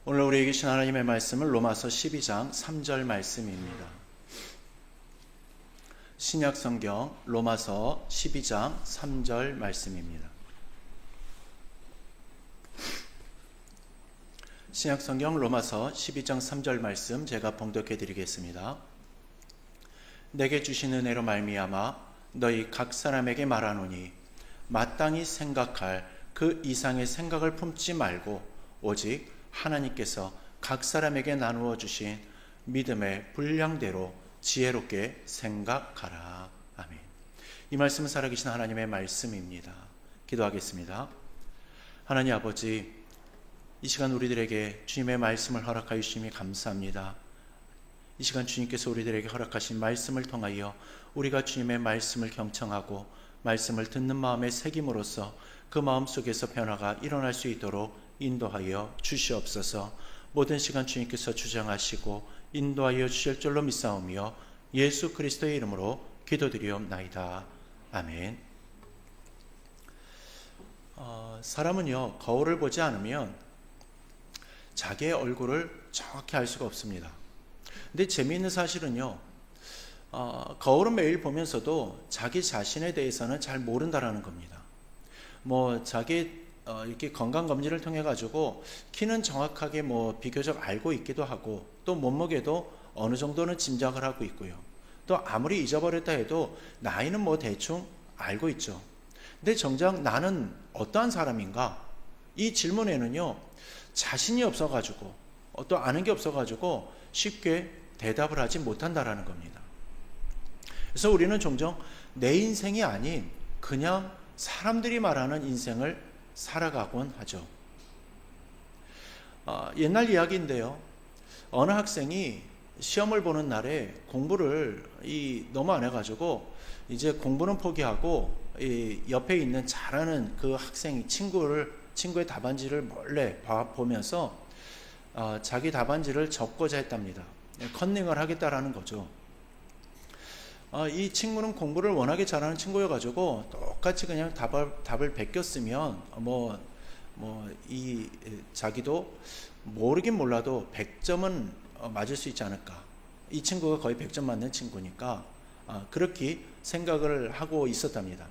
오늘 우리에게 주신 하나님의 말씀은 로마서 12장 3절 말씀입니다. 신약성경 로마서 12장 3절 말씀입니다. 신약성경 로마서 12장 3절 말씀 제가 봉독해 드리겠습니다. 내게 주신 은혜로 말미암아 너희 각 사람에게 말하노니 마땅히 생각할 그 이상의 생각을 품지 말고 오직 하나님께서 각 사람에게 나누어 주신 믿음의 분량대로 지혜롭게 생각하라. 아멘. 이 말씀은 살아계신 하나님의 말씀입니다. 기도하겠습니다. 하나님 아버지, 이 시간 우리들에게 주님의 말씀을 허락하여 주심이 감사합니다. 이 시간 주님께서 우리들에게 허락하신 말씀을 통하여 우리가 주님의 말씀을 경청하고 말씀을 듣는 마음에 새김으로써 그 마음 속에서 변화가 일어날 수 있도록 인도하여 주시옵소서. 모든 시간 주님께서 주장하시고 인도하여 주실 줄로 믿사오며 예수 그리스도의 이름으로 기도드리옵나이다. 아멘. 사람은요, 거울을 보지 않으면 자기의 얼굴을 정확히 알 수가 없습니다. 근데 재미있는 사실은요, 거울은 매일 보면서도 자기 자신에 대해서는 잘 모른다라는 겁니다. 자기 이렇게 건강검진을 통해 가지고 키는 정확하게 비교적 알고 있기도 하고, 또 몸무게도 어느 정도는 짐작을 하고 있고요. 또 아무리 잊어버렸다 해도 나이는 대충 알고 있죠. 근데 정작 나는 어떠한 사람인가? 이 질문에는요, 자신이 없어가지고, 또 아는 게 없어가지고 쉽게 대답을 하지 못한다라는 겁니다. 그래서 우리는 종종 내 인생이 아닌 그냥 사람들이 말하는 인생을 살아가곤 하죠. 옛날 이야기인데요. 어느 학생이 시험을 보는 날에 공부를 너무 안 해가지고 이제 공부는 포기하고 옆에 있는 잘하는 그 학생이 친구의 답안지를 몰래 보면서 자기 답안지를 적고자 했답니다. 컨닝을 하겠다라는 거죠. 이 친구는 공부를 워낙에 잘하는 친구여가지고 똑같이 그냥 답을 베꼈으면 자기도 모르긴 몰라도 100점은 맞을 수 있지 않을까. 이 친구가 거의 100점 맞는 친구니까 그렇게 생각을 하고 있었답니다.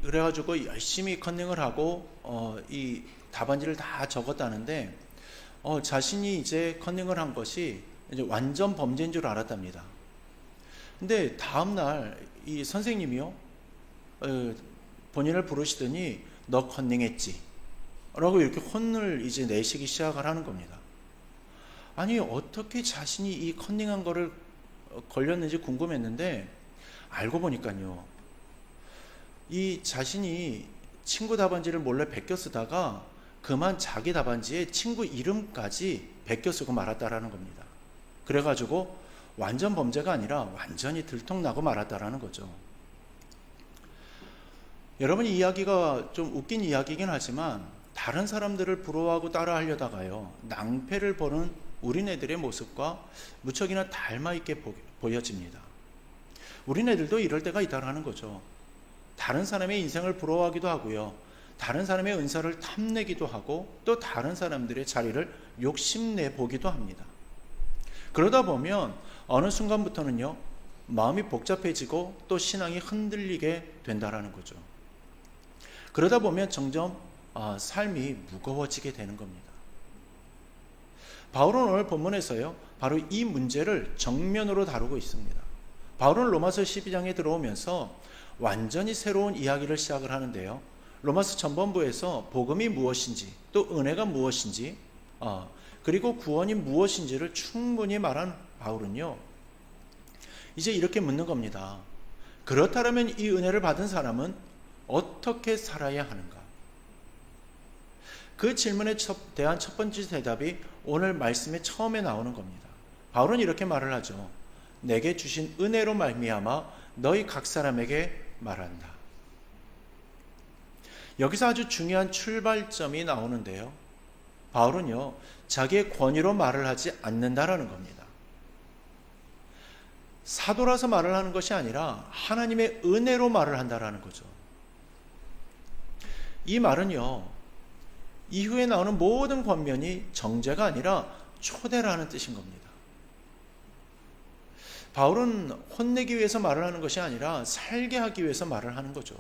그래가지고 열심히 컨닝을 하고 이 답안지를 다 적었다는데 자신이 이제 컨닝을 한 것이 이제 완전 범죄인 줄 알았답니다. 근데 다음날 이 선생님이요, 본인을 부르시더니 너 컨닝했지? 라고 이렇게 혼을 이제 내시기 시작을 하는 겁니다. 아니, 어떻게 자신이 이 컨닝한 거를 걸렸는지 궁금했는데, 알고 보니까요, 이 자신이 친구 답안지를 몰래 베껴 쓰다가 그만 자기 답안지에 친구 이름까지 베껴 쓰고 말았다라는 겁니다. 그래가지고 완전 범죄가 아니라 완전히 들통나고 말았다라는 거죠. 여러분, 이 이야기가 좀 웃긴 이야기이긴 하지만 다른 사람들을 부러워하고 따라하려다가요, 낭패를 보는 우리네들의 모습과 무척이나 닮아있게 보여집니다. 우리네들도 이럴 때가 있다라는 거죠. 다른 사람의 인생을 부러워하기도 하고요, 다른 사람의 은사를 탐내기도 하고, 또 다른 사람들의 자리를 욕심내 보기도 합니다. 그러다 보면 어느 순간부터는요, 마음이 복잡해지고 또 신앙이 흔들리게 된다라는 거죠. 그러다 보면 점점 삶이 무거워지게 되는 겁니다. 바울은 오늘 본문에서요, 바로 이 문제를 정면으로 다루고 있습니다. 바울은 로마서 12장에 들어오면서 완전히 새로운 이야기를 시작을 하는데요, 로마서 전반부에서 복음이 무엇인지, 또 은혜가 무엇인지, 그리고 구원이 무엇인지를 충분히 말한 바울은요, 이제 이렇게 묻는 겁니다. 그렇다면 이 은혜를 받은 사람은 어떻게 살아야 하는가? 그 질문에 대한 첫 번째 대답이 오늘 말씀의 처음에 나오는 겁니다. 바울은 이렇게 말을 하죠. 내게 주신 은혜로 말미암아 너희 각 사람에게 말한다. 여기서 아주 중요한 출발점이 나오는데요, 바울은요, 자기의 권위로 말을 하지 않는다라는 겁니다. 사도라서 말을 하는 것이 아니라 하나님의 은혜로 말을 한다라는 거죠. 이 말은요, 이후에 나오는 모든 권면이 정죄가 아니라 초대라는 뜻인 겁니다. 바울은 혼내기 위해서 말을 하는 것이 아니라 살게 하기 위해서 말을 하는 거죠.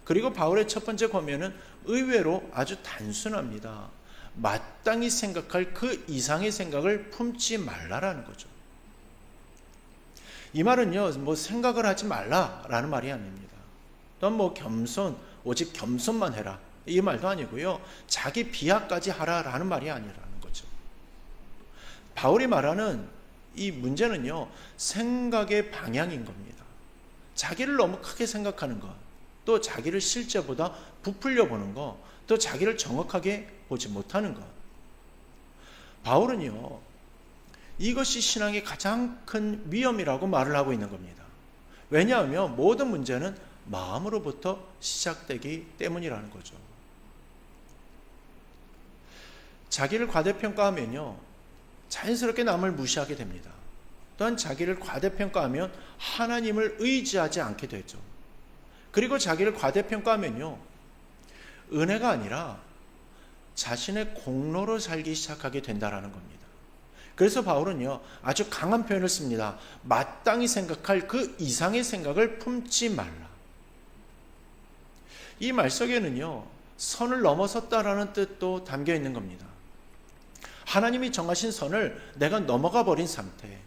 그리고 바울의 첫 번째 권면은 의외로 아주 단순합니다. 마땅히 생각할 그 이상의 생각을 품지 말라라는 거죠. 이 말은요, 뭐 생각을 하지 말라라는 말이 아닙니다. 또한 뭐 겸손, 오직 겸손만 해라, 이 말도 아니고요, 자기 비하까지 하라라는 말이 아니라는 거죠. 바울이 말하는 이 문제는요, 생각의 방향인 겁니다. 자기를 너무 크게 생각하는 것, 또 자기를 실제보다 부풀려 보는 것, 또 자기를 정확하게 보지 못하는 것. 바울은요, 이것이 신앙의 가장 큰 위험이라고 말을 하고 있는 겁니다. 왜냐하면 모든 문제는 마음으로부터 시작되기 때문이라는 거죠. 자기를 과대평가하면요, 자연스럽게 남을 무시하게 됩니다. 또한 자기를 과대평가하면 하나님을 의지하지 않게 되죠. 그리고 자기를 과대평가하면요, 은혜가 아니라 자신의 공로로 살기 시작하게 된다는 겁니다. 그래서 바울은요, 아주 강한 표현을 씁니다. 마땅히 생각할 그 이상의 생각을 품지 말라. 이 말 속에는요, 선을 넘어섰다라는 뜻도 담겨 있는 겁니다. 하나님이 정하신 선을 내가 넘어가 버린 상태,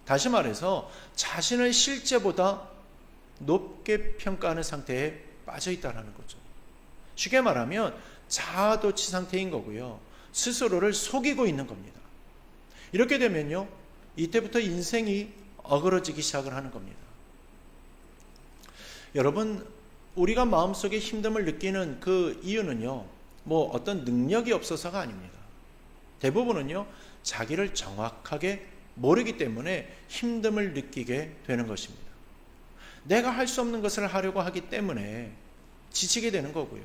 다시 말해서 자신을 실제보다 높게 평가하는 상태에 빠져 있다는 거죠. 쉽게 말하면 자아도취 상태인 거고요, 스스로를 속이고 있는 겁니다. 이렇게 되면요, 이때부터 인생이 어그러지기 시작을 하는 겁니다. 여러분, 우리가 마음속에 힘듦을 느끼는 그 이유는요, 뭐 어떤 능력이 없어서가 아닙니다. 대부분은요, 자기를 정확하게 모르기 때문에 힘듦을 느끼게 되는 것입니다. 내가 할 수 없는 것을 하려고 하기 때문에 지치게 되는 거고요,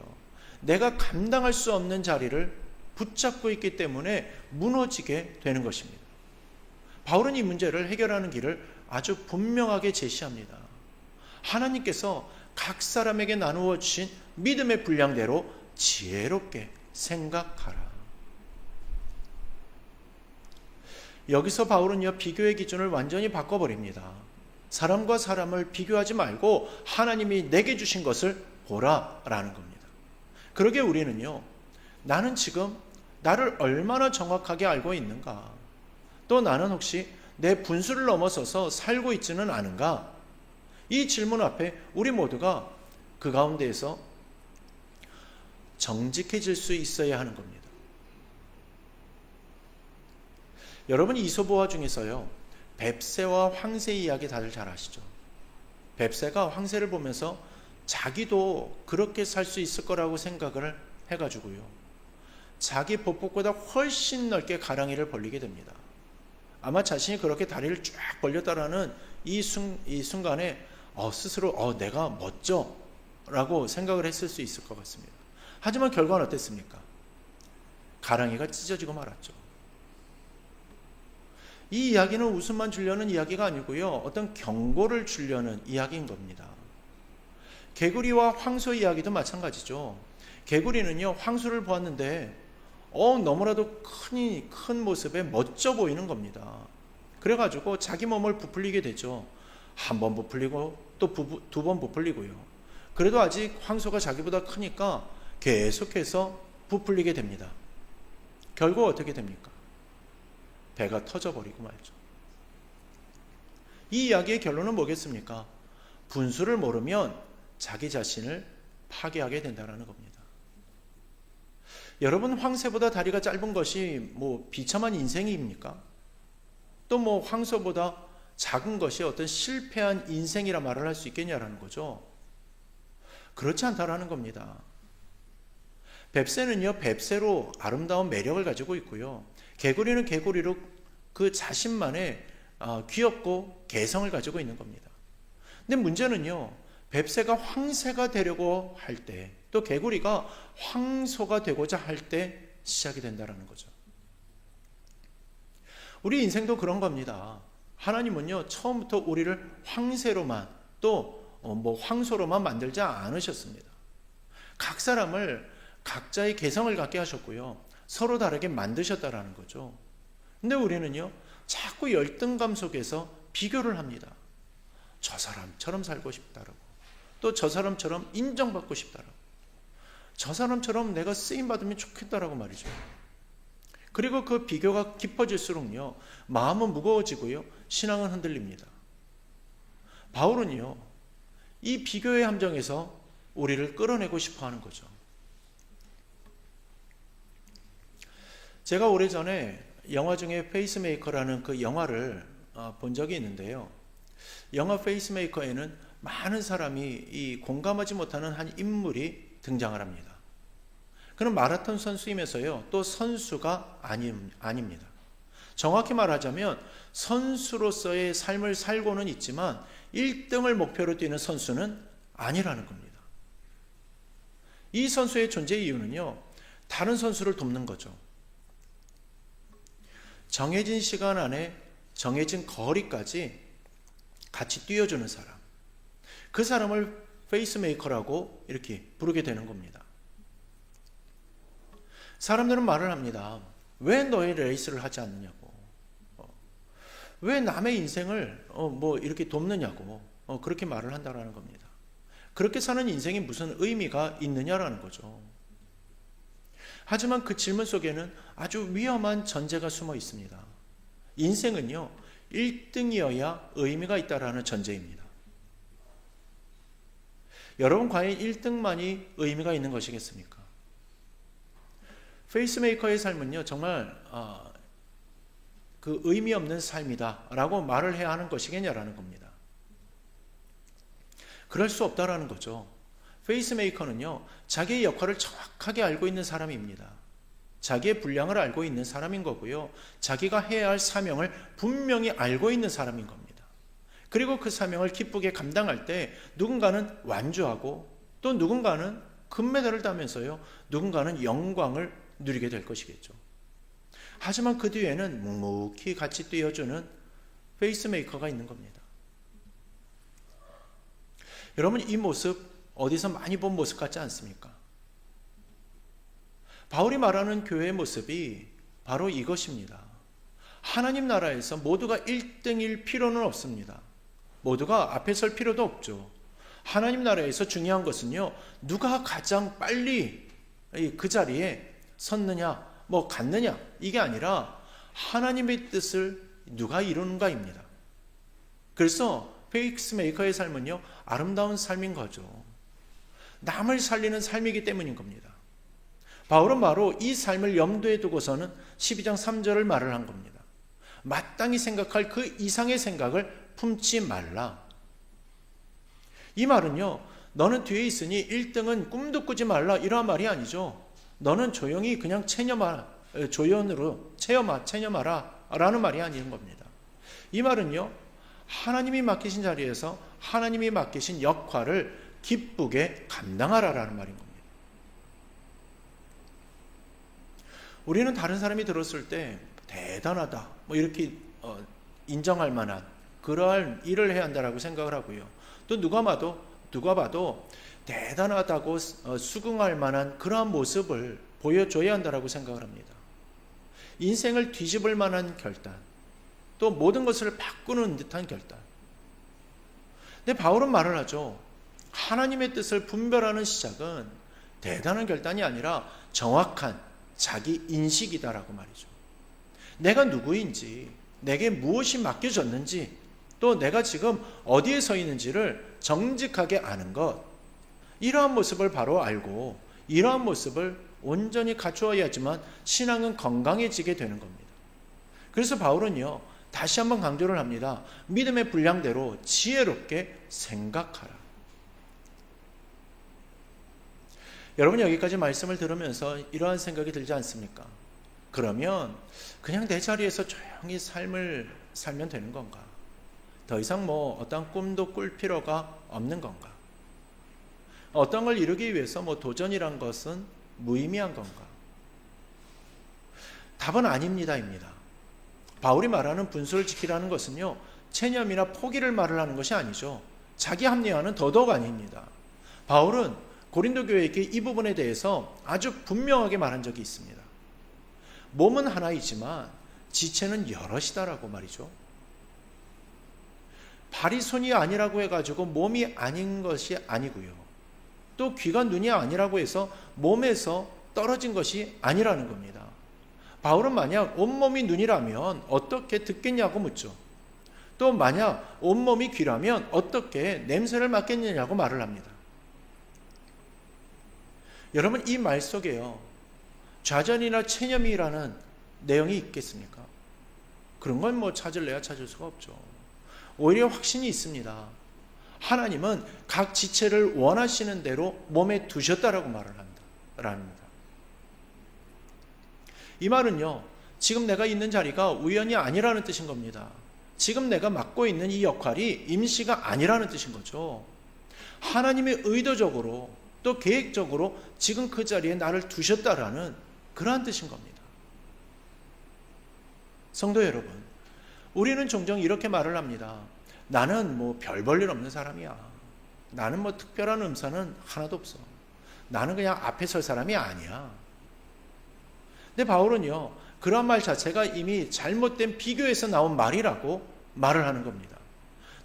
내가 감당할 수 없는 자리를 붙잡고 있기 때문에 무너지게 되는 것입니다. 바울은 이 문제를 해결하는 길을 아주 분명하게 제시합니다. 하나님께서 각 사람에게 나누어 주신 믿음의 분량대로 지혜롭게 생각하라. 여기서 바울은요, 비교의 기준을 완전히 바꿔버립니다. 사람과 사람을 비교하지 말고 하나님이 내게 주신 것을 보라라는 겁니다. 그러게 우리는요, 나는 지금 나를 얼마나 정확하게 알고 있는가, 또 나는 혹시 내 분수를 넘어서서 살고 있지는 않은가, 이 질문 앞에 우리 모두가 그 가운데에서 정직해질 수 있어야 하는 겁니다. 여러분, 이소부화 중에서요, 뱁새와 황새 이야기 다들 잘 아시죠? 뱁새가 황새를 보면서 자기도 그렇게 살 수 있을 거라고 생각을 해가지고요, 자기 보폭보다 훨씬 넓게 가랑이를 벌리게 됩니다. 아마 자신이 그렇게 다리를 쫙 벌렸다라는 이 순간에 스스로 내가 멋져 라고 생각을 했을 수 있을 것 같습니다. 하지만 결과는 어땠습니까? 가랑이가 찢어지고 말았죠. 이 이야기는 웃음만 주려는 이야기가 아니고요, 어떤 경고를 주려는 이야기인 겁니다. 개구리와 황소 이야기도 마찬가지죠. 개구리는요, 황소를 보았는데 너무나도 큰 모습에 멋져 보이는 겁니다. 그래가지고 자기 몸을 부풀리게 되죠. 한 번 부풀리고 또 두 번 부풀리고요. 그래도 아직 황소가 자기보다 크니까 계속해서 부풀리게 됩니다. 결국 어떻게 됩니까? 배가 터져버리고 말죠. 이 이야기의 결론은 뭐겠습니까? 분수를 모르면 자기 자신을 파괴하게 된다는 겁니다. 여러분, 황새보다 다리가 짧은 것이 뭐 비참한 인생입니까? 또 뭐 황소보다 작은 것이 어떤 실패한 인생이라 말을 할 수 있겠냐라는 거죠. 그렇지 않다라는 겁니다. 뱁새는요, 뱁새로 아름다운 매력을 가지고 있고요, 개구리는 개구리로 그 자신만의 귀엽고 개성을 가지고 있는 겁니다. 근데 문제는요, 뱁새가 황새가 되려고 할 때, 또 개구리가 황소가 되고자 할 때 시작이 된다는 거죠. 우리 인생도 그런 겁니다. 하나님은요, 처음부터 우리를 황새로만 또 황소로만 만들지 않으셨습니다. 각 사람을 각자의 개성을 갖게 하셨고요. 서로 다르게 만드셨다라는 거죠. 근데 우리는요, 자꾸 열등감 속에서 비교를 합니다. 저 사람처럼 살고 싶다라고. 또 저 사람처럼 인정받고 싶다라고. 저 사람처럼 내가 쓰임받으면 좋겠다라고 말이죠. 그리고 그 비교가 깊어질수록요, 마음은 무거워지고요, 신앙은 흔들립니다. 바울은요, 이 비교의 함정에서 우리를 끌어내고 싶어 하는 거죠. 제가 오래전에 영화 중에 페이스메이커라는 그 영화를 본 적이 있는데요. 영화 페이스메이커에는 많은 사람이 이 공감하지 못하는 한 인물이 등장을 합니다. 그는 마라톤 선수이면서요, 또 선수가 아닙니다. 정확히 말하자면 선수로서의 삶을 살고는 있지만 1등을 목표로 뛰는 선수는 아니라는 겁니다. 이 선수의 존재 이유는요, 다른 선수를 돕는 거죠. 정해진 시간 안에 정해진 거리까지 같이 뛰어주는 사람. 그 사람을 페이스메이커라고 이렇게 부르게 되는 겁니다. 사람들은 말을 합니다. 왜 너의 레이스를 하지 않느냐고. 왜 남의 인생을 이렇게 돕느냐고. 그렇게 말을 한다라는 겁니다. 그렇게 사는 인생이 무슨 의미가 있느냐라는 거죠. 하지만 그 질문 속에는 아주 위험한 전제가 숨어 있습니다. 인생은요, 1등이어야 의미가 있다라는 전제입니다. 여러분, 과연 1등만이 의미가 있는 것이겠습니까? 페이스메이커의 삶은요, 정말 그 의미 없는 삶이다 라고 말을 해야 하는 것이겠냐라는 겁니다. 그럴 수 없다라는 거죠. 페이스메이커는요, 자기의 역할을 정확하게 알고 있는 사람입니다. 자기의 분량을 알고 있는 사람인 거고요. 자기가 해야 할 사명을 분명히 알고 있는 사람인 겁니다. 그리고 그 사명을 기쁘게 감당할 때 누군가는 완주하고 또 누군가는 금메달을 따면서요, 누군가는 영광을 누리게 될 것이겠죠. 하지만 그 뒤에는 묵묵히 같이 뛰어주는 페이스메이커가 있는 겁니다. 여러분, 이 모습 어디서 많이 본 모습 같지 않습니까? 바울이 말하는 교회의 모습이 바로 이것입니다. 하나님 나라에서 모두가 1등일 필요는 없습니다. 모두가 앞에 설 필요도 없죠. 하나님 나라에서 중요한 것은요, 누가 가장 빨리 그 자리에 섰느냐, 갔느냐, 이게 아니라 하나님의 뜻을 누가 이루는가입니다. 그래서 페이스메이커의 삶은요, 아름다운 삶인 거죠. 남을 살리는 삶이기 때문인 겁니다. 바울은 바로 이 삶을 염두에 두고서는 12장 3절을 말을 한 겁니다. 마땅히 생각할 그 이상의 생각을 품지 말라. 이 말은요, 너는 뒤에 있으니 1등은 꿈도 꾸지 말라, 이러한 말이 아니죠. 너는 조용히 그냥 조연으로 체념하라 라는 말이 아닌 겁니다. 이 말은요, 하나님이 맡기신 자리에서 하나님이 맡기신 역할을 기쁘게 감당하라라는 말인 겁니다. 우리는 다른 사람이 들었을 때 대단하다, 이렇게 인정할 만한 그러한 일을 해야 한다라고 생각을 하고요. 또 누가 봐도 대단하다고 수긍할 만한 그러한 모습을 보여줘야 한다라고 생각을 합니다. 인생을 뒤집을 만한 결단, 또 모든 것을 바꾸는 듯한 결단. 근데 바울은 말을 하죠. 하나님의 뜻을 분별하는 시작은 대단한 결단이 아니라 정확한 자기 인식이다라고 말이죠. 내가 누구인지, 내게 무엇이 맡겨졌는지, 또 내가 지금 어디에 서 있는지를 정직하게 아는 것, 이러한 모습을 바로 알고 이러한 모습을 온전히 갖추어야지만 신앙은 건강해지게 되는 겁니다. 그래서 바울은요, 다시 한번 강조를 합니다. 믿음의 분량대로 지혜롭게 생각하라. 여러분, 여기까지 말씀을 들으면서 이러한 생각이 들지 않습니까? 그러면 그냥 내 자리에서 조용히 삶을 살면 되는 건가? 더 이상 어떤 꿈도 꿀 필요가 없는 건가? 어떤 걸 이루기 위해서 도전이란 것은 무의미한 건가? 답은 아닙니다입니다. 바울이 말하는 분수를 지키라는 것은요, 체념이나 포기를 말을 하는 것이 아니죠. 자기 합리화는 더더욱 아닙니다. 바울은 고린도 교회에게 이 부분에 대해서 아주 분명하게 말한 적이 있습니다. 몸은 하나이지만 지체는 여럿이다라고 말이죠. 발이 손이 아니라고 해가지고 몸이 아닌 것이 아니고요. 또 귀가 눈이 아니라고 해서 몸에서 떨어진 것이 아니라는 겁니다. 바울은 만약 온몸이 눈이라면 어떻게 듣겠냐고 묻죠. 또 만약 온몸이 귀라면 어떻게 냄새를 맡겠느냐고 말을 합니다. 여러분, 이 말 속에요, 좌전이나 체념이라는 내용이 있겠습니까? 그런 건 뭐 찾을래야 찾을 수가 없죠. 오히려 확신이 있습니다. 하나님은 각 지체를 원하시는 대로 몸에 두셨다라고 말을 합니다. 이 말은요, 지금 내가 있는 자리가 우연이 아니라는 뜻인 겁니다. 지금 내가 맡고 있는 이 역할이 임시가 아니라는 뜻인 거죠. 하나님이 의도적으로 또 계획적으로 지금 그 자리에 나를 두셨다라는 그러한 뜻인 겁니다. 성도 여러분, 우리는 종종 이렇게 말을 합니다. 나는 뭐 별 볼 일 없는 사람이야. 나는 뭐 특별한 음사는 하나도 없어. 나는 그냥 앞에 설 사람이 아니야. 근데 바울은요, 그런 말 자체가 이미 잘못된 비교에서 나온 말이라고 말을 하는 겁니다.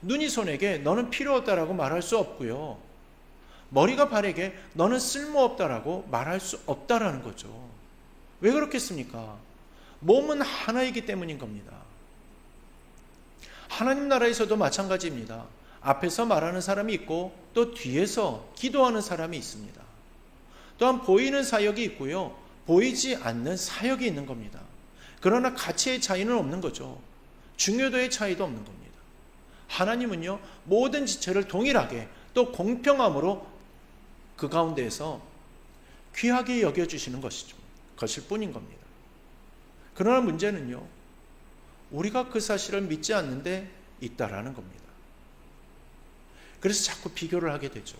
눈이 손에게 너는 필요 없다라고 말할 수 없고요. 머리가 발에게 너는 쓸모없다라고 말할 수 없다라는 거죠. 왜 그렇겠습니까? 몸은 하나이기 때문인 겁니다. 하나님 나라에서도 마찬가지입니다. 앞에서 말하는 사람이 있고 또 뒤에서 기도하는 사람이 있습니다. 또한 보이는 사역이 있고요, 보이지 않는 사역이 있는 겁니다. 그러나 가치의 차이는 없는 거죠. 중요도의 차이도 없는 겁니다. 하나님은요, 모든 지체를 동일하게 또 공평함으로 그 가운데에서 귀하게 여겨주시는 것일 뿐인 겁니다. 그러나 문제는요, 우리가 그 사실을 믿지 않는데 있다라는 겁니다. 그래서 자꾸 비교를 하게 되죠.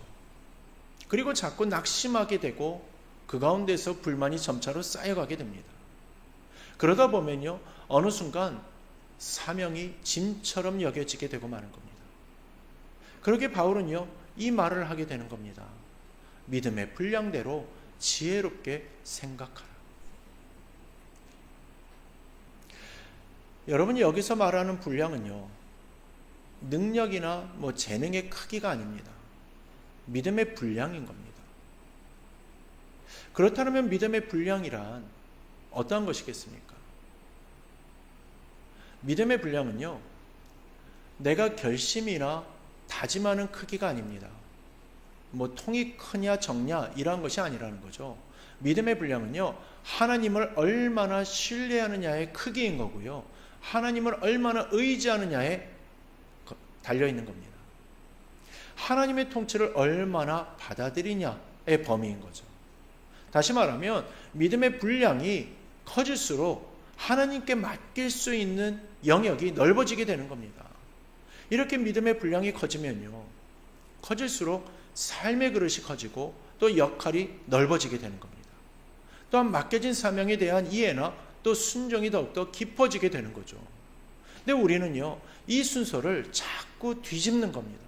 그리고 자꾸 낙심하게 되고 그 가운데서 불만이 점차로 쌓여가게 됩니다. 그러다 보면요, 어느 순간 사명이 짐처럼 여겨지게 되고 마는 겁니다. 그러게 바울은요, 이 말을 하게 되는 겁니다. 믿음의 분량대로 지혜롭게 생각하라. 여러분이 여기서 말하는 분량은요, 능력이나 뭐 재능의 크기가 아닙니다. 믿음의 분량인 겁니다. 그렇다면 믿음의 분량이란 어떠한 것이겠습니까? 믿음의 분량은요, 내가 결심이나 다짐하는 크기가 아닙니다. 뭐 통이 크냐 적냐 이런 것이 아니라는 거죠. 믿음의 분량은요, 하나님을 얼마나 신뢰하느냐의 크기인 거고요, 하나님을 얼마나 의지하느냐에 달려있는 겁니다. 하나님의 통치를 얼마나 받아들이냐의 범위인 거죠. 다시 말하면 믿음의 분량이 커질수록 하나님께 맡길 수 있는 영역이 넓어지게 되는 겁니다. 이렇게 믿음의 분량이 커지면요, 커질수록 삶의 그릇이 커지고 또 역할이 넓어지게 되는 겁니다. 또한 맡겨진 사명에 대한 이해나 또 순종이 더욱더 깊어지게 되는 거죠. 근데 우리는요, 이 순서를 자꾸 뒤집는 겁니다.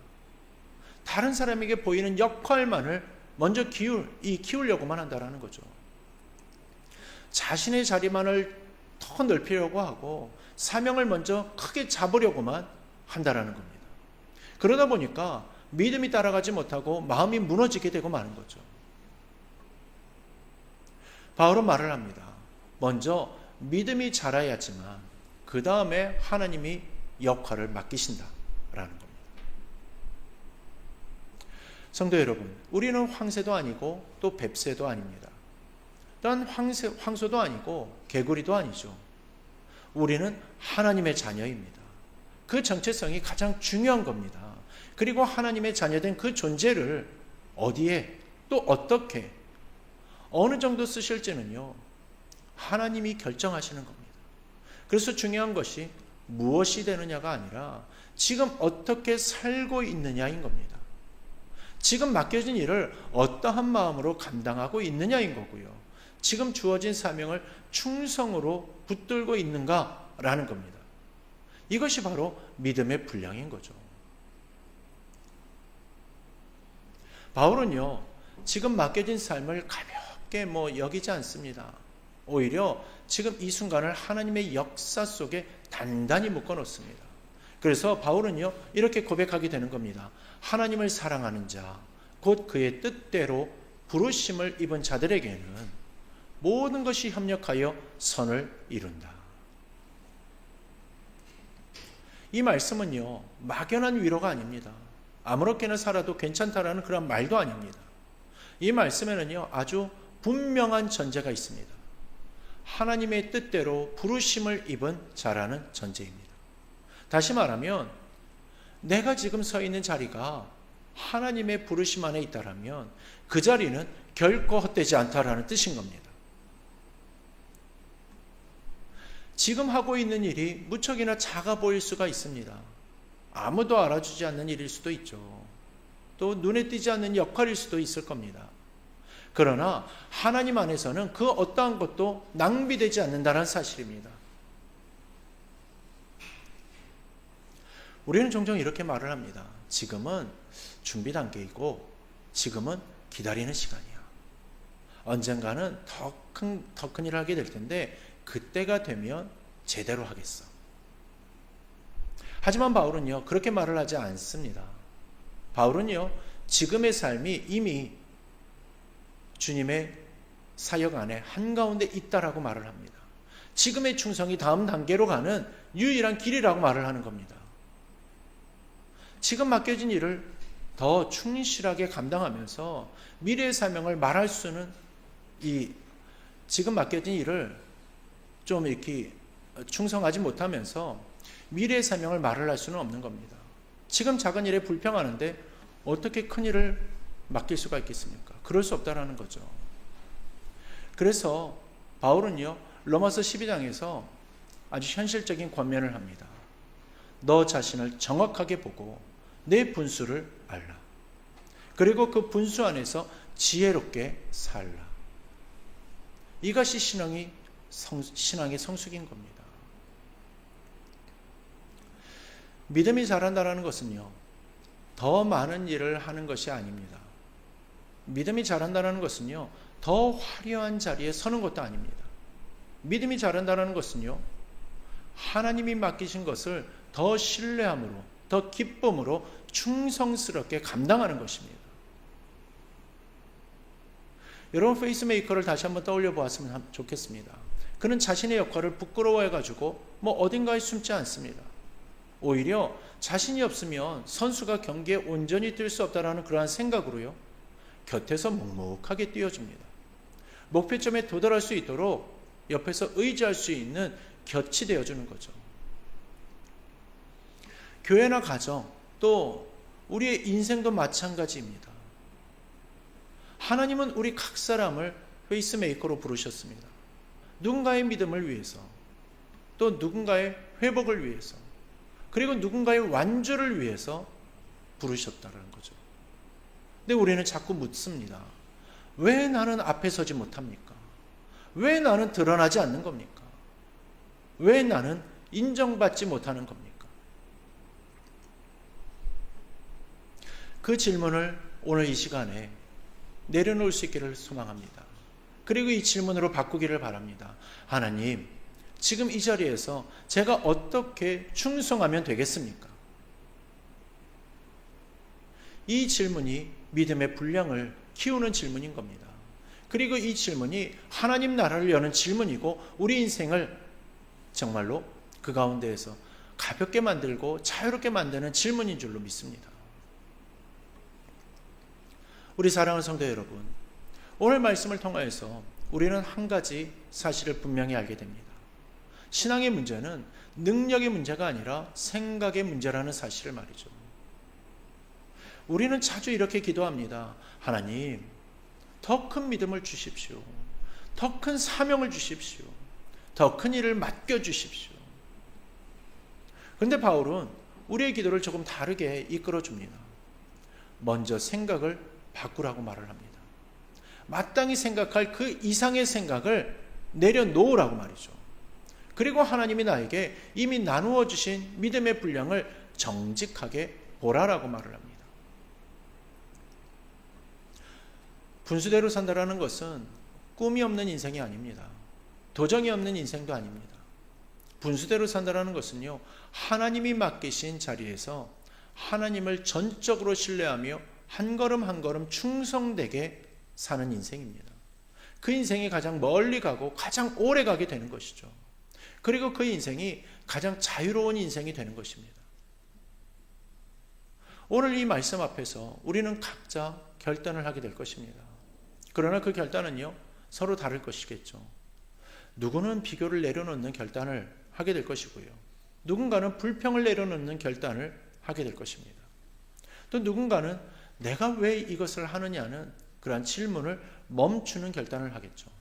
다른 사람에게 보이는 역할만을 먼저 키우려고만 한다는 거죠. 자신의 자리만을 더 넓히려고 하고 사명을 먼저 크게 잡으려고만 한다는 겁니다. 그러다 보니까 믿음이 따라가지 못하고 마음이 무너지게 되고 마는 거죠. 바울은 말을 합니다. 먼저 믿음이 자라야지만 그 다음에 하나님이 역할을 맡기신다라는 겁니다. 성도 여러분, 우리는 황새도 아니고 또 뱁새도 아닙니다. 또한 황소도 아니고 개구리도 아니죠. 우리는 하나님의 자녀입니다. 그 정체성이 가장 중요한 겁니다. 그리고 하나님의 자녀된 그 존재를 어디에 또 어떻게 어느 정도 쓰실지는요, 하나님이 결정하시는 겁니다. 그래서 중요한 것이 무엇이 되느냐가 아니라 지금 어떻게 살고 있느냐인 겁니다. 지금 맡겨진 일을 어떠한 마음으로 감당하고 있느냐인 거고요, 지금 주어진 사명을 충성으로 붙들고 있는가라는 겁니다. 이것이 바로 믿음의 분량인 거죠. 바울은요, 지금 맡겨진 삶을 가볍게 여기지 않습니다. 오히려 지금 이 순간을 하나님의 역사 속에 단단히 묶어 놓습니다. 그래서 바울은요, 이렇게 고백하게 되는 겁니다. 하나님을 사랑하는 자, 곧 그의 뜻대로 부르심을 입은 자들에게는 모든 것이 협력하여 선을 이룬다. 이 말씀은요, 막연한 위로가 아닙니다. 아무렇게나 살아도 괜찮다라는 그런 말도 아닙니다. 이 말씀에는요, 아주 분명한 전제가 있습니다. 하나님의 뜻대로 부르심을 입은 자라는 전제입니다. 다시 말하면 내가 지금 서 있는 자리가 하나님의 부르심 안에 있다라면 그 자리는 결코 헛되지 않다라는 뜻인 겁니다. 지금 하고 있는 일이 무척이나 작아 보일 수가 있습니다. 아무도 알아주지 않는 일일 수도 있죠. 또 눈에 띄지 않는 역할일 수도 있을 겁니다. 그러나 하나님 안에서는 그 어떠한 것도 낭비되지 않는다는 사실입니다. 우리는 종종 이렇게 말을 합니다. 지금은 준비 단계이고 지금은 기다리는 시간이야. 언젠가는 더 큰 일을 하게 될 텐데 그때가 되면 제대로 하겠어. 하지만 바울은요, 그렇게 말을 하지 않습니다. 바울은요, 지금의 삶이 이미 주님의 사역 안에 한가운데 있다라고 말을 합니다. 지금의 충성이 다음 단계로 가는 유일한 길이라고 말을 하는 겁니다. 지금 맡겨진 일을 더 충실하게 감당하면서 미래의 사명을 말할 수는 지금 맡겨진 일을 좀 이렇게 충성하지 못하면서 미래의 사명을 말을 할 수는 없는 겁니다. 지금 작은 일에 불평하는데 어떻게 큰 일을 맡길 수가 있겠습니까? 그럴 수 없다라는 거죠. 그래서 바울은요, 로마서 12장에서 아주 현실적인 권면을 합니다. 너 자신을 정확하게 보고 내 분수를 알라. 그리고 그 분수 안에서 지혜롭게 살라. 이것이 신앙의 성숙인 겁니다. 믿음이 자란다는 것은요, 더 많은 일을 하는 것이 아닙니다. 믿음이 자란다는 것은요, 더 화려한 자리에 서는 것도 아닙니다. 믿음이 자란다는 것은요, 하나님이 맡기신 것을 더 신뢰함으로, 더 기쁨으로 충성스럽게 감당하는 것입니다. 여러분, 페이스메이커를 다시 한번 떠올려 보았으면 좋겠습니다. 그는 자신의 역할을 부끄러워해가지고 어딘가에 숨지 않습니다. 오히려 자신이 없으면 선수가 경기에 온전히 뛸 수 없다라는 그러한 생각으로요, 곁에서 묵묵하게 뛰어줍니다. 목표점에 도달할 수 있도록 옆에서 의지할 수 있는 곁이 되어주는 거죠. 교회나 가정, 또 우리의 인생도 마찬가지입니다. 하나님은 우리 각 사람을 페이스메이커로 부르셨습니다. 누군가의 믿음을 위해서, 또 누군가의 회복을 위해서, 그리고 누군가의 완주를 위해서 부르셨다는 거죠. 근데 우리는 자꾸 묻습니다. 왜 나는 앞에 서지 못합니까? 왜 나는 드러나지 않는 겁니까? 왜 나는 인정받지 못하는 겁니까? 그 질문을 오늘 이 시간에 내려놓을 수 있기를 소망합니다. 그리고 이 질문으로 바꾸기를 바랍니다. 하나님, 지금 이 자리에서 제가 어떻게 충성하면 되겠습니까? 이 질문이 믿음의 분량을 키우는 질문인 겁니다. 그리고 이 질문이 하나님 나라를 여는 질문이고 우리 인생을 정말로 그 가운데에서 가볍게 만들고 자유롭게 만드는 질문인 줄로 믿습니다. 우리 사랑하는 성도 여러분, 오늘 말씀을 통하여서 우리는 한 가지 사실을 분명히 알게 됩니다. 신앙의 문제는 능력의 문제가 아니라 생각의 문제라는 사실을 말이죠. 우리는 자주 이렇게 기도합니다. 하나님, 더 큰 믿음을 주십시오. 더 큰 사명을 주십시오. 더 큰 일을 맡겨주십시오. 그런데 바울은 우리의 기도를 조금 다르게 이끌어줍니다. 먼저 생각을 바꾸라고 말을 합니다. 마땅히 생각할 그 이상의 생각을 내려놓으라고 말이죠. 그리고 하나님이 나에게 이미 나누어 주신 믿음의 분량을 정직하게 보라라고 말을 합니다. 분수대로 산다라는 것은 꿈이 없는 인생이 아닙니다. 도정이 없는 인생도 아닙니다. 분수대로 산다라는 것은요, 하나님이 맡기신 자리에서 하나님을 전적으로 신뢰하며 한 걸음 한 걸음 충성되게 사는 인생입니다. 그 인생이 가장 멀리 가고 가장 오래 가게 되는 것이죠. 그리고 그 인생이 가장 자유로운 인생이 되는 것입니다. 오늘 이 말씀 앞에서 우리는 각자 결단을 하게 될 것입니다. 그러나 그 결단은요, 서로 다를 것이겠죠. 누구는 비교를 내려놓는 결단을 하게 될 것이고요. 누군가는 불평을 내려놓는 결단을 하게 될 것입니다. 또 누군가는 내가 왜 이것을 하느냐는 그러한 질문을 멈추는 결단을 하겠죠.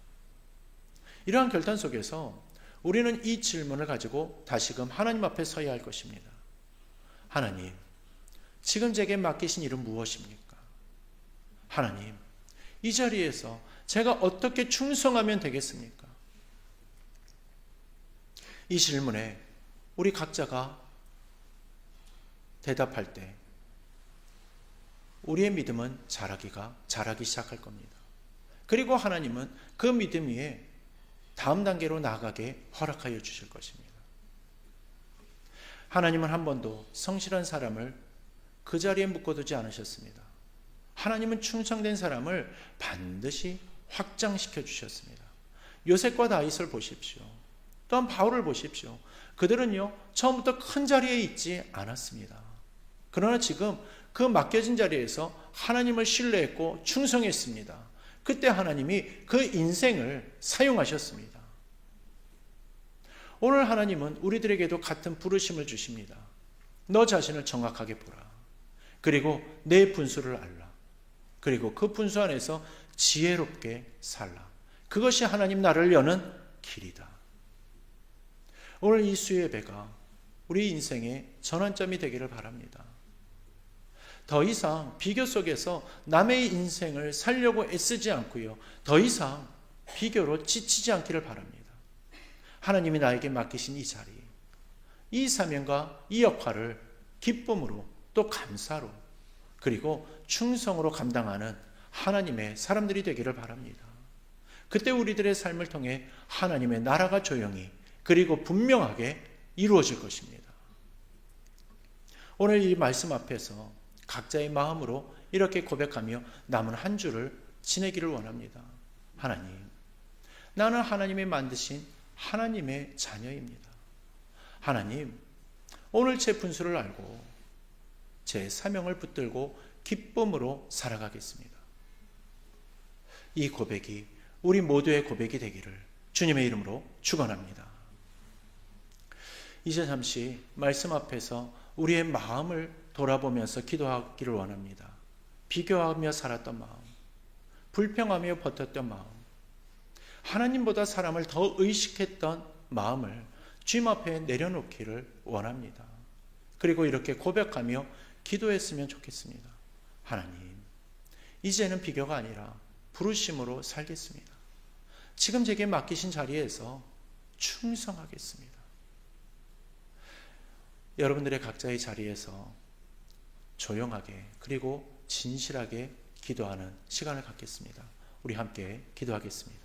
이러한 결단 속에서 우리는 이 질문을 가지고 다시금 하나님 앞에 서야 할 것입니다. 하나님, 지금 제게 맡기신 일은 무엇입니까? 하나님, 이 자리에서 제가 어떻게 충성하면 되겠습니까? 이 질문에 우리 각자가 대답할 때 우리의 믿음은 자라기 시작할 겁니다. 그리고 하나님은 그 믿음 위에 다음 단계로 나아가게 허락하여 주실 것입니다. 하나님은 한 번도 성실한 사람을 그 자리에 묶어두지 않으셨습니다. 하나님은 충성된 사람을 반드시 확장시켜 주셨습니다. 요셉과 다윗을 보십시오. 또한 바울을 보십시오. 그들은요, 처음부터 큰 자리에 있지 않았습니다. 그러나 지금 그 맡겨진 자리에서 하나님을 신뢰했고 충성했습니다. 그때 하나님이 그 인생을 사용하셨습니다. 오늘 하나님은 우리들에게도 같은 부르심을 주십니다. 너 자신을 정확하게 보라. 그리고 내 분수를 알라. 그리고 그 분수 안에서 지혜롭게 살라. 그것이 하나님 나를 여는 길이다. 오늘 이 수요 예배가 우리 인생의 전환점이 되기를 바랍니다. 더 이상 비교 속에서 남의 인생을 살려고 애쓰지 않고요, 더 이상 비교로 지치지 않기를 바랍니다. 하나님이 나에게 맡기신 이 자리, 이 사명과 이 역할을 기쁨으로 또 감사로 그리고 충성으로 감당하는 하나님의 사람들이 되기를 바랍니다. 그때 우리들의 삶을 통해 하나님의 나라가 조용히 그리고 분명하게 이루어질 것입니다. 오늘 이 말씀 앞에서 각자의 마음으로 이렇게 고백하며 남은 한 주를 지내기를 원합니다. 하나님, 나는 하나님이 만드신 하나님의 자녀입니다. 하나님, 오늘 제 분수를 알고 제 사명을 붙들고 기쁨으로 살아가겠습니다. 이 고백이 우리 모두의 고백이 되기를 주님의 이름으로 축원합니다. 이제 잠시 말씀 앞에서 우리의 마음을 돌아보면서 기도하기를 원합니다. 비교하며 살았던 마음, 불평하며 버텼던 마음, 하나님보다 사람을 더 의식했던 마음을 주님 앞에 내려놓기를 원합니다. 그리고 이렇게 고백하며 기도했으면 좋겠습니다. 하나님, 이제는 비교가 아니라 부르심으로 살겠습니다. 지금 제게 맡기신 자리에서 충성하겠습니다. 여러분들의 각자의 자리에서 조용하게 그리고 진실하게 기도하는 시간을 갖겠습니다. 우리 함께 기도하겠습니다.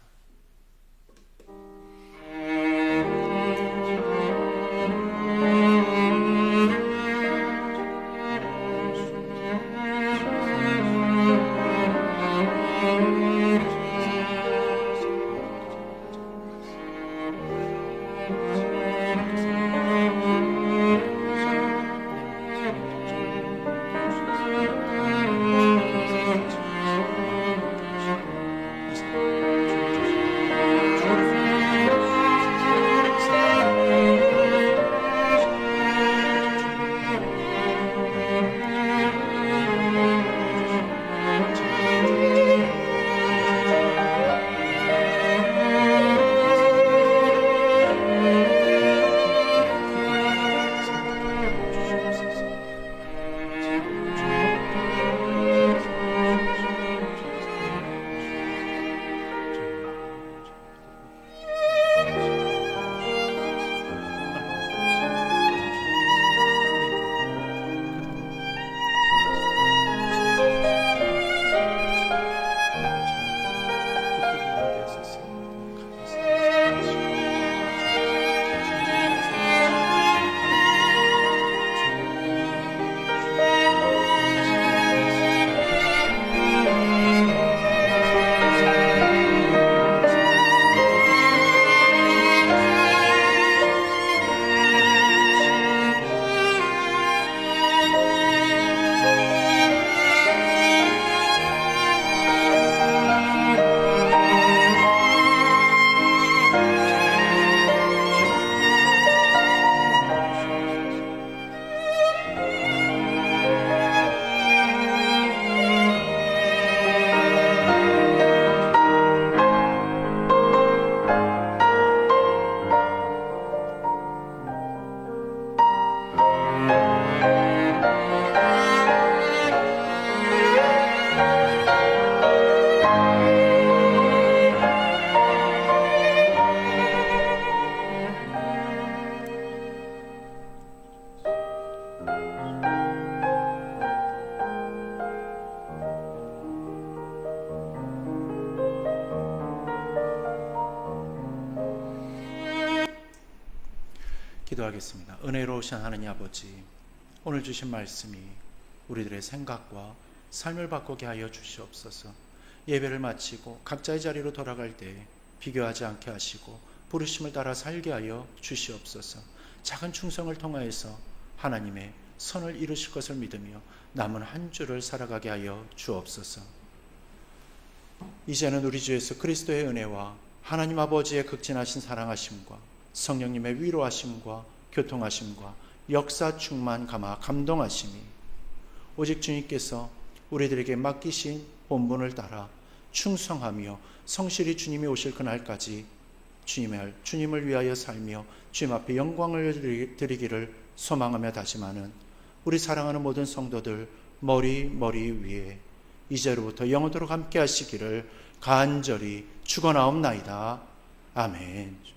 기도하겠습니다. 은혜로우신 하나님 아버지, 오늘 주신 말씀이 우리들의 생각과 삶을 바꾸게 하여 주시옵소서. 예배를 마치고 각자의 자리로 돌아갈 때 비교하지 않게 하시고 부르심을 따라 살게 하여 주시옵소서. 작은 충성을 통하여서 하나님의 선을 이루실 것을 믿으며 남은 한 주를 살아가게 하여 주옵소서. 이제는 우리 주 예수 그리스도의 은혜와 하나님 아버지의 극진하신 사랑하심과 성령님의 위로하심과 교통하심과 역사 충만 감화 감동하심이 오직 주님께서 우리들에게 맡기신 본분을 따라 충성하며 성실히 주님이 오실 그날까지 주님을 위하여 살며 주님 앞에 영광을 드리기를 소망하며 다짐하는 우리 사랑하는 모든 성도들 머리 위에 이제로부터 영원토록 함께 하시기를 간절히 축원하옵나이다. 아멘.